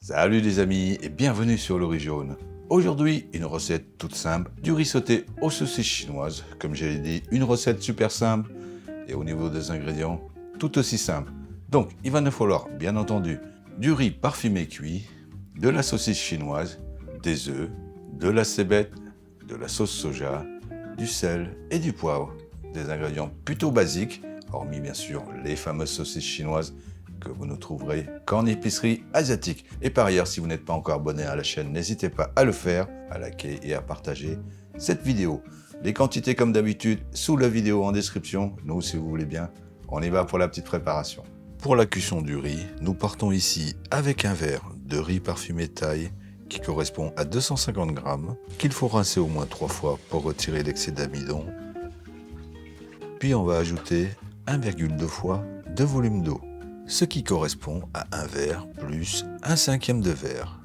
Salut les amis et bienvenue sur le riz jaune. Aujourd'hui, une recette toute simple, du riz sauté aux saucisses chinoises. Comme je l'ai dit, une recette super simple et au niveau des ingrédients, tout aussi simple. Donc, il va nous falloir, bien entendu, du riz parfumé cuit, de la saucisse chinoise, des œufs, de la cébette, de la sauce soja, du sel et du poivre. Des ingrédients plutôt basiques, hormis bien sûr les fameuses saucisses chinoises que vous ne trouverez qu'en épicerie asiatique. Et par ailleurs, si vous n'êtes pas encore abonné à la chaîne, n'hésitez pas à le faire, à liker et à partager cette vidéo. Les quantités comme d'habitude sous la vidéo en description. Nous, si vous voulez bien, on y va pour la petite préparation. Pour la cuisson du riz, nous partons ici avec un verre de riz parfumé thaï qui correspond à 250 grammes, qu'il faut rincer au moins 3 fois pour retirer l'excès d'amidon. Puis on va ajouter 1,2 fois de volume d'eau, ce qui correspond à un verre plus 1/5 de verre.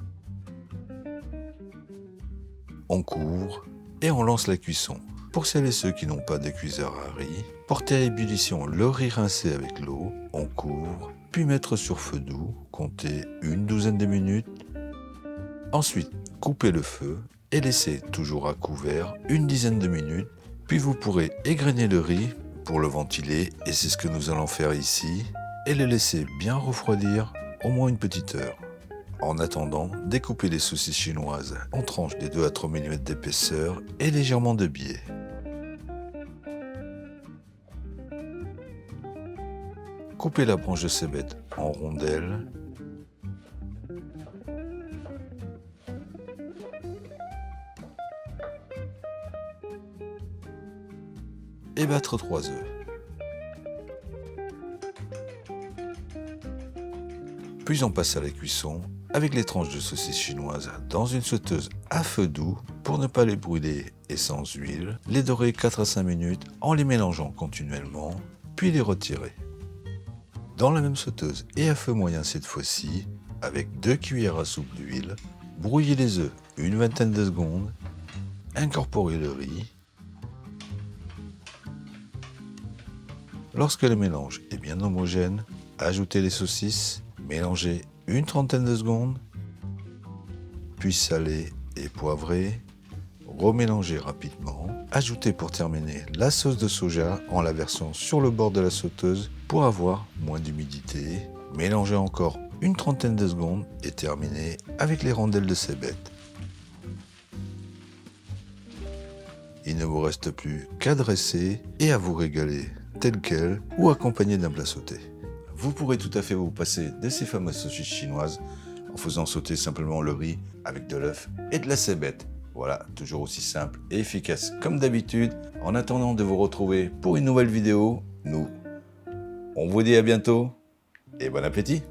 On couvre et on lance la cuisson. Pour celles et ceux qui n'ont pas de cuiseur à riz, portez à ébullition le riz rincé avec l'eau, on couvre, puis mettre sur feu doux, comptez une douzaine de minutes. Ensuite, coupez le feu et laissez toujours à couvert une dizaine de minutes, puis vous pourrez égrener le riz pour le ventiler, et c'est ce que nous allons faire ici, et le laisser bien refroidir au moins une petite heure. En attendant, découpez les saucisses chinoises en tranches de 2 à 3 mm d'épaisseur et légèrement de biais. Coupez la branche de cébette en rondelles. Et battre 3 œufs. Puis on passe à la cuisson avec les tranches de saucisses chinoises dans une sauteuse à feu doux pour ne pas les brûler et sans huile. Les dorer 4 à 5 minutes en les mélangeant continuellement, puis les retirer. Dans la même sauteuse et à feu moyen cette fois-ci, avec 2 cuillères à soupe d'huile, brouillez les œufs une vingtaine de secondes, incorporez le riz. Lorsque le mélange est bien homogène, ajoutez les saucisses, mélangez une trentaine de secondes, puis salez et poivrez, remélangez rapidement. Ajoutez pour terminer la sauce de soja en la versant sur le bord de la sauteuse pour avoir moins d'humidité. Mélangez encore une trentaine de secondes et terminez avec les rondelles de cébette. Il ne vous reste plus qu'à dresser et à vous régaler tel quel ou accompagné d'un plat sauté. Vous pourrez tout à fait vous passer de ces fameuses saucisses chinoises en faisant sauter simplement le riz avec de l'œuf et de la cébette. Voilà, toujours aussi simple et efficace comme d'habitude. En attendant de vous retrouver pour une nouvelle vidéo, nous, on vous dit à bientôt et bon appétit!